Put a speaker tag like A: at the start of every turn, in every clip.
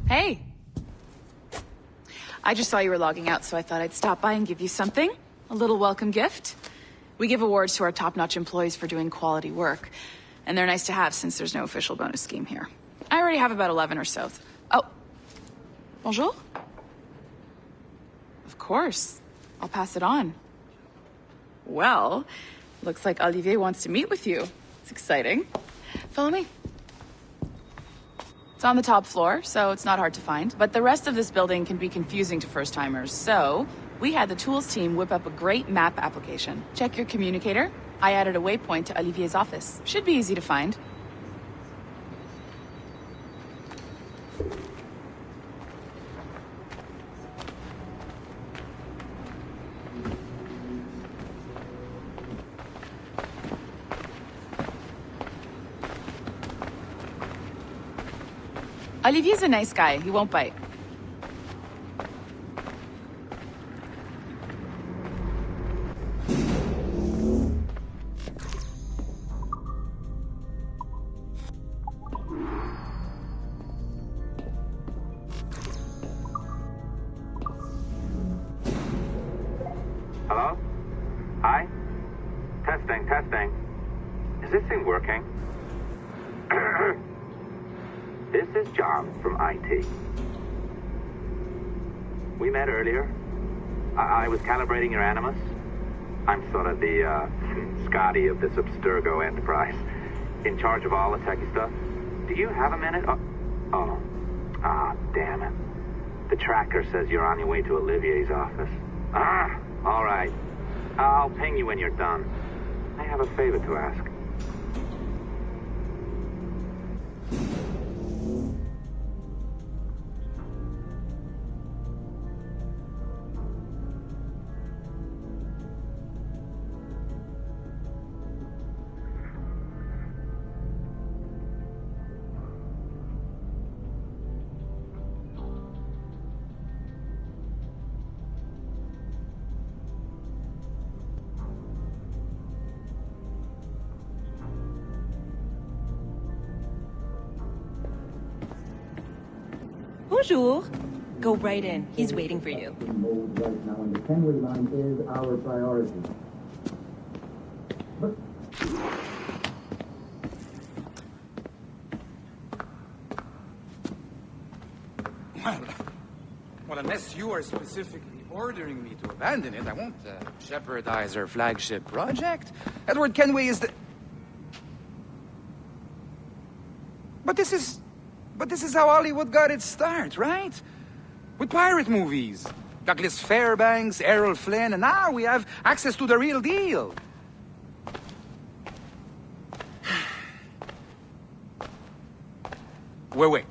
A: Hey. I just saw you were logging out, so I thought I'd stop by and give you something. A little welcome gift. We give awards to our top-notch employees for doing quality work. And they're nice to have since there's no official bonus scheme here. I already have about 11 or so. Oh. Bonjour? Of course. I'll pass it on. Well, looks like Olivier wants to meet with you. It's exciting. Follow me. It's on the top floor, so it's not hard to find. But the rest of this building can be confusing to first-timers, so we had the tools team whip up a great map application. Check your communicator. I added a waypoint to Olivier's office. Should be easy to find. Olivier's a nice guy. He won't bite.
B: Hello? Hi? Testing. Is this thing working? This is John from IT. We met earlier. I was calibrating your Animus. I'm sort of the Scotty of this Abstergo enterprise, in charge of all the techie stuff. Do you have a minute? Damn it. The tracker says you're on your way to Olivier's office. All right. I'll ping you when you're done. I have a favor to ask.
C: Bonjour. Go right in. He's waiting for you.
D: Mode right now, and the Kenway line is our priority. But
E: Well, unless you are specifically ordering me to abandon it, I won't jeopardize our flagship project. Edward Kenway is the... But this is how Hollywood got its start, right? With pirate movies. Douglas Fairbanks, Errol Flynn, and now we have access to the real deal. Wait.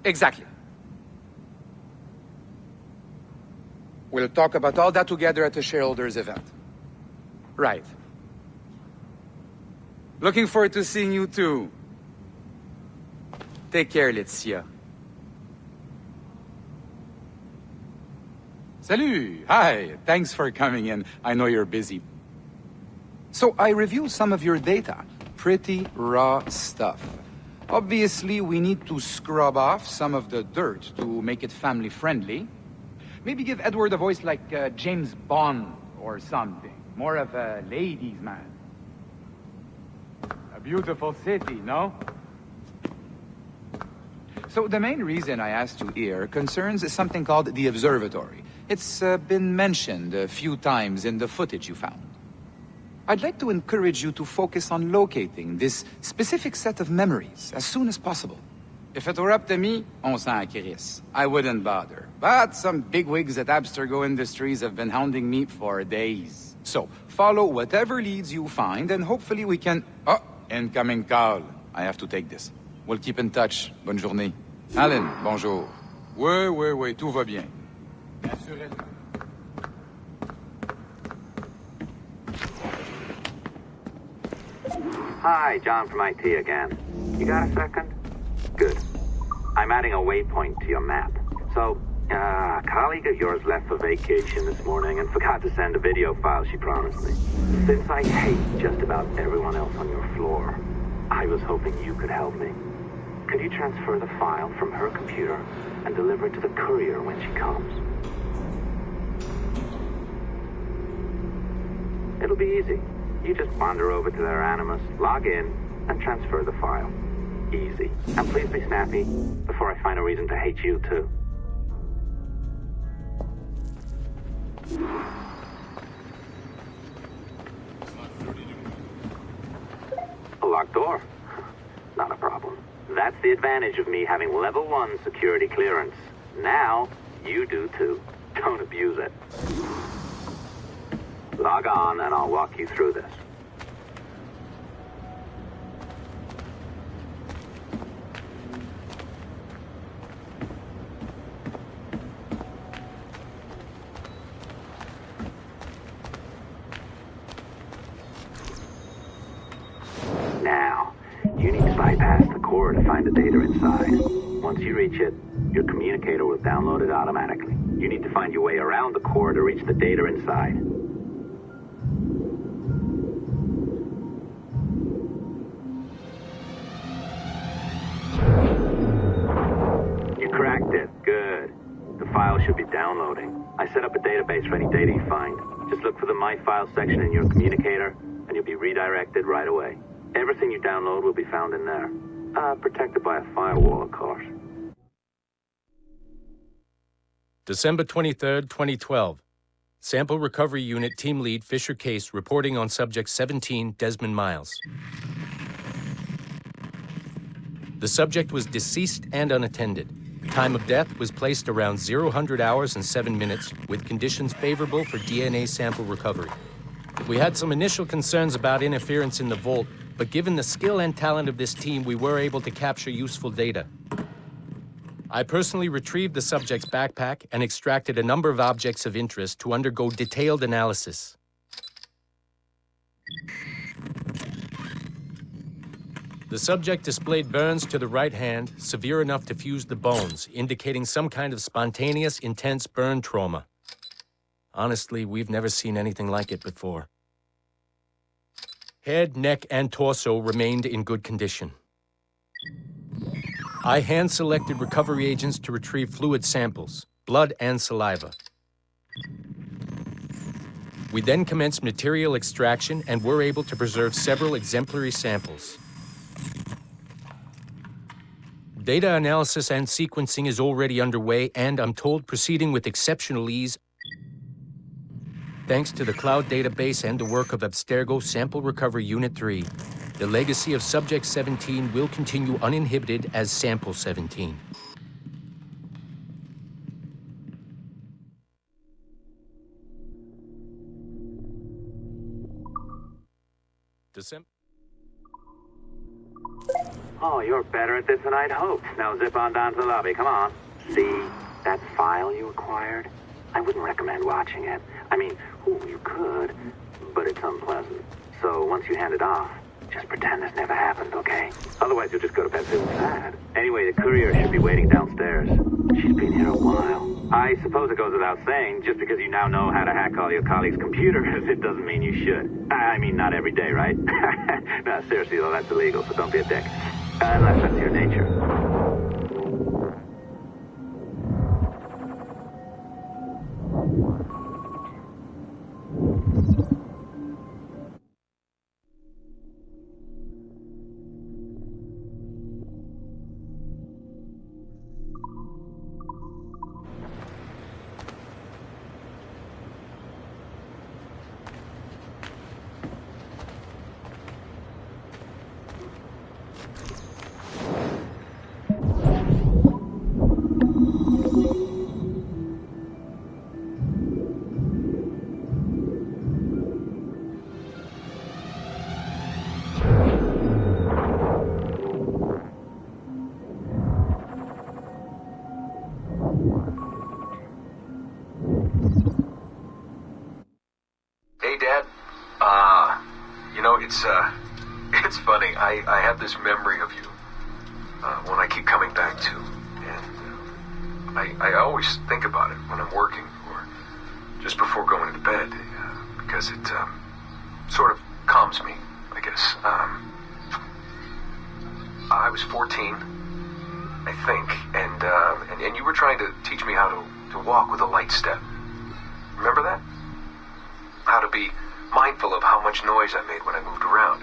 E: Exactly. We'll talk about all that together at the shareholders event. Right. Looking forward to seeing you too. Take care, Laetitia. Salut! Hi! Thanks for coming in. I know you're busy. So I reviewed some of your data. Pretty raw stuff. Obviously, we need to scrub off some of the dirt to make it family-friendly. Maybe give Edward a voice like James Bond or something. More of a ladies' man. A beautiful city, no? So the main reason I asked you here concerns something called the observatory. It's been mentioned a few times in the footage you found. I'd like to encourage you to focus on locating this specific set of memories as soon as possible. If it were up to me, on s'en crisse. I wouldn't bother. But some bigwigs at Abstergo Industries have been hounding me for days. So, follow whatever leads you find, and hopefully we can... Oh, incoming call. I have to take this. We'll keep in touch. Bonne journée. Alan, bonjour. Oui, tout va bien. Assurément.
B: Hi, John from IT again. You got a second? Good. I'm adding a waypoint to your map. So, a colleague of yours left for vacation this morning and forgot to send a video file she promised me. Since I hate just about everyone else on your floor, I was hoping you could help me. Could you transfer the file from her computer and deliver it to the courier when she comes? It'll be easy. You just wander over to their Animus, log in, and transfer the file. Easy. And please be snappy before I find a reason to hate you, too. A locked door? Not a problem. That's the advantage of me having level 1 security clearance. Now, you do too. Don't abuse it. Log on and I'll walk you through this. Now, you need to bypass the core to find the data inside. Once you reach it, your communicator will download it automatically. You need to find your way around the core to reach the data inside. You cracked it. Good. The file should be downloading. I set up a database for any data you find. Just look for the My Files section in your communicator, and you'll be redirected right away. Everything you download will be found in there. Protected by a firewall, of course.
F: December 23rd, 2012. Sample Recovery Unit Team Lead Fisher Case reporting on Subject 17, Desmond Miles. The subject was deceased and unattended. Time of death was placed around 0000 hours and 7 minutes, with conditions favorable for DNA sample recovery. We had some initial concerns about interference in the vault, but given the skill and talent of this team, we were able to capture useful data. I personally retrieved the subject's backpack and extracted a number of objects of interest to undergo detailed analysis. The subject displayed burns to the right hand, severe enough to fuse the bones, indicating some kind of spontaneous, intense burn trauma. Honestly, we've never seen anything like it before. Head, neck, and torso remained in good condition. I hand-selected recovery agents to retrieve fluid samples, blood and saliva. We then commenced material extraction and were able to preserve several exemplary samples. Data analysis and sequencing is already underway, and I'm told proceeding with exceptional ease. Thanks to the cloud database and the work of Abstergo Sample Recovery Unit 3, the legacy of Subject 17 will continue uninhibited as Sample 17.
B: Oh, you're better at this than I'd hoped. Now zip on down to the lobby, come on. See, that file you acquired? I wouldn't recommend watching it. I mean, you could, but it's unpleasant. So once you hand it off, just pretend this never happened, okay? Otherwise you'll just go to bed feeling sad. Anyway, the courier should be waiting downstairs. She's been here a while. I suppose it goes without saying, just because you now know how to hack all your colleagues' computers, it doesn't mean you should. I mean, not every day, right? No, seriously though, that's illegal, so don't be a dick. Unless that's your nature.
G: It's funny. I have this memory of you, one I keep coming back to, and I always think about it when I'm working or just before going to bed, because it sort of calms me, I guess. I was 14 I think, and you were trying to teach me how to walk with a light step. Remember that? How to be mindful of how much noise I made when I moved around.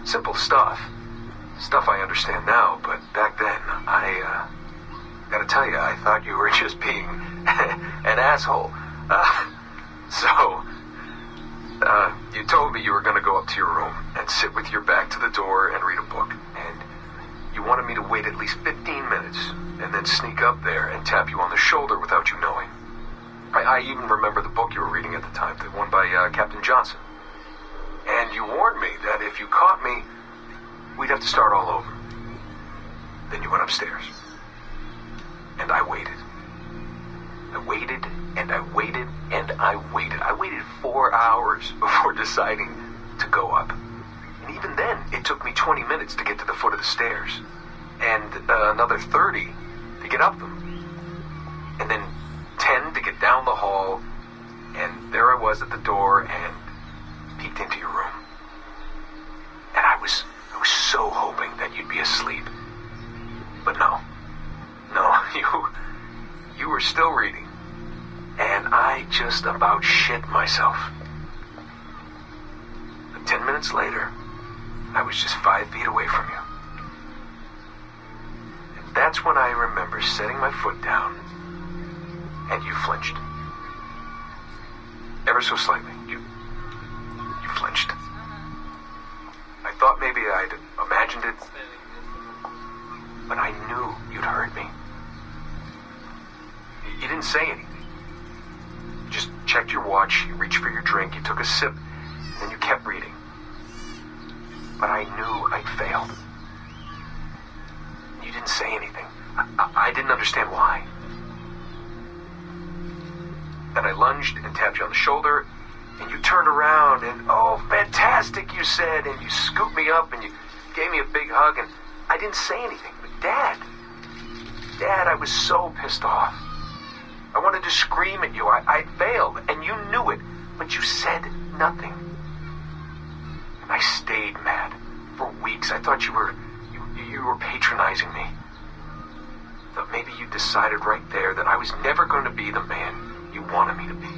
G: Simple stuff. Stuff I understand now, but back then, I gotta tell you, I thought you were just being an asshole. You told me you were gonna go up to your room and sit with your back to the door and read a book. And you wanted me to wait at least 15 minutes and then sneak up there and tap you on the shoulder without you knowing. I even remember the book you were reading at the time, the one by Captain Johnson. And you warned me that if you caught me, we'd have to start all over. Then you went upstairs. And I waited. I waited, and I waited, and I waited. I waited 4 hours before deciding to go up. And even then, it took me 20 minutes to get to the foot of the stairs. And another 30 to get up them. And then 10 to get down the hall. And there I was at the door and peeked into your room. And I was so hoping that you'd be asleep. But no, you were still reading. And I just about shit myself. But 10 minutes later, I was just 5 feet away from you. And that's when I remember setting my foot down, and you flinched. Ever so slightly, you flinched. I thought maybe I'd imagined it, but I knew you'd heard me. You didn't say anything. You just checked your watch, you reached for your drink, you took a sip, and then you kept reading. But I knew I'd failed. You didn't say anything. I didn't understand why. Then I lunged and tapped you on the shoulder, and you turned around, and oh, fantastic, you said, and you scooped me up, and you gave me a big hug, and I didn't say anything. But Dad, I was so pissed off. I wanted to scream at you. I'd failed, and you knew it, but you said nothing. And I stayed mad for weeks. I thought you were patronizing me. I thought maybe you decided right there that I was never going to be the man you wanted me to be.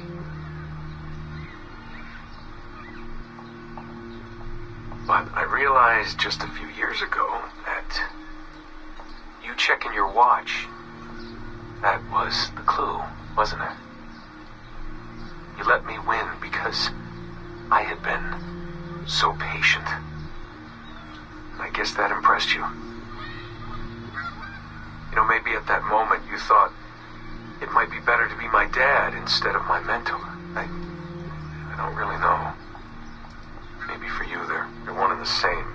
G: But I realized just a few years ago that you checking your watch, that was the clue, wasn't it? You let me win because I had been so patient. I guess that impressed you. You know, maybe at that moment you thought it might be better to be my dad instead of my mentor. I don't really know. Maybe for you they're one and the same.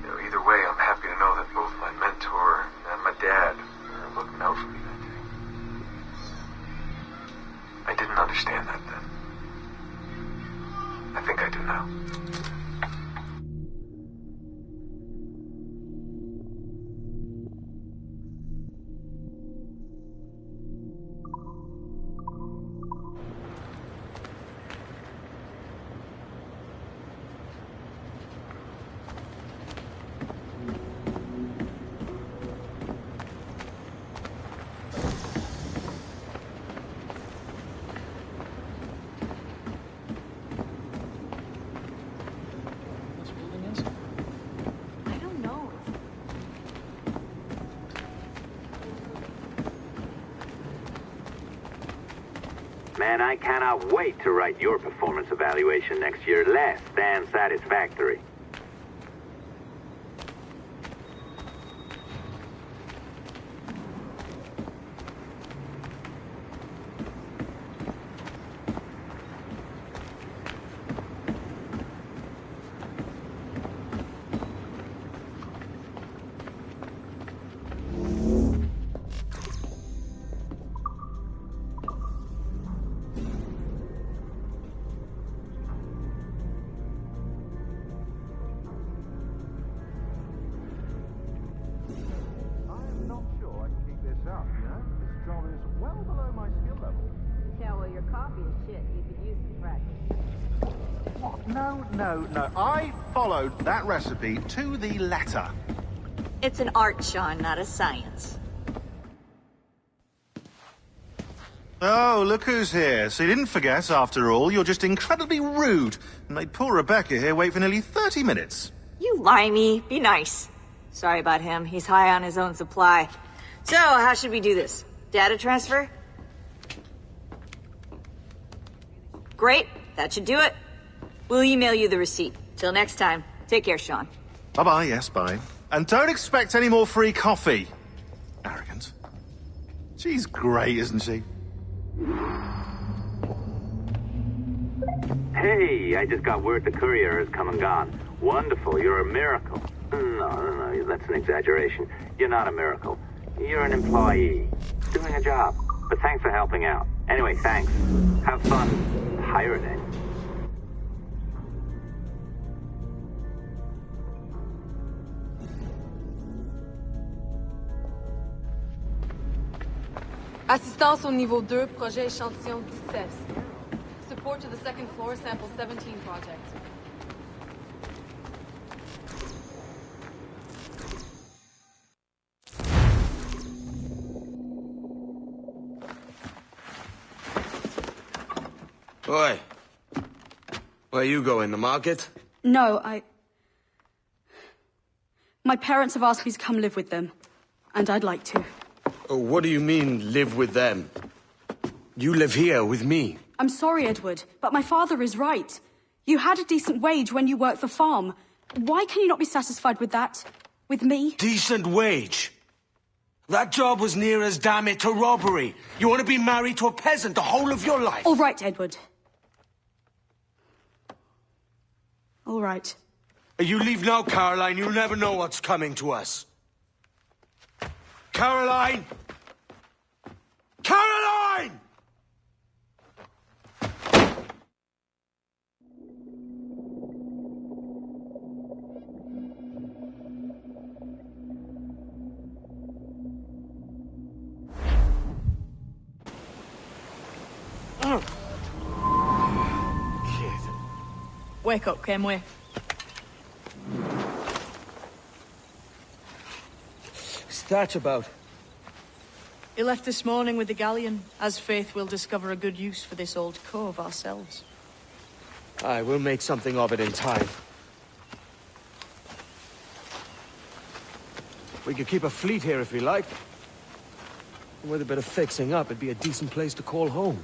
G: You know, either way, I'm happy to know that both my mentor and my dad are looking out for me that day. I didn't understand that then. I think I do now.
B: Man, I cannot wait to write your performance evaluation next year. Less than satisfactory.
H: No. I followed that recipe to the letter. It's an art, Sean, not a science.
I: Oh, look who's here. So you didn't forget, after all. You're just incredibly rude. And made poor Rebecca here wait for nearly 30 minutes.
H: You limey. Be nice. Sorry about him. He's high on his own supply. So, how should we do this? Data transfer? Great. That should do it. We'll email you the receipt. Till next time. Take care, Sean.
I: Bye-bye, yes, bye. And don't expect any more free coffee. Arrogant. She's great, isn't she?
B: Hey, I just got word the courier has come and gone. Wonderful, you're a miracle. No, that's an exaggeration. You're not a miracle. You're an employee. Doing a job. But thanks for helping out. Anyway, thanks. Have fun pirating.
J: Assistance au niveau 2, projet échantillon 17. Support to the second floor, sample 17 project.
K: Oi. Where you going, the market?
L: No, my parents have asked me to come live with them, and I'd like to.
K: Oh, what do you mean, live with them? You live here with me.
L: I'm sorry, Edward, but my father is right. You had a decent wage when you worked the farm. Why can you not be satisfied with that? With me?
K: Decent wage? That job was near as, damn it, to robbery. You want to be married to a peasant the whole of your life?
L: All right, Edward. All right.
K: You leave now, Caroline. You'll never know what's coming to us. Caroline! Caroline!
C: Wake up, Kenway.
K: What's that about?
C: He left this morning with the galleon. As faith, we'll discover a good use for this old cove ourselves.
K: Aye, we'll make something of it in time. We could keep a fleet here if we liked. And with a bit of fixing up, it'd be a decent place to call home.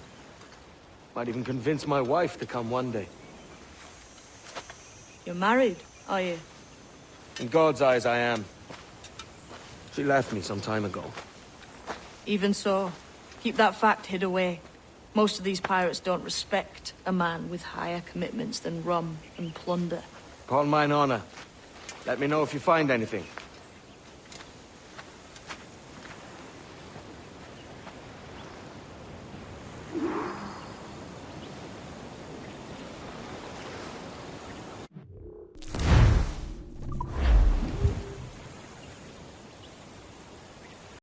K: Might even convince my wife to come one day.
C: You're married, are you?
K: In God's eyes, I am. She left me some time ago.
C: Even so, keep that fact hid away. Most of these pirates don't respect a man with higher commitments than rum and plunder.
K: Upon mine honor. Let me know if you find anything.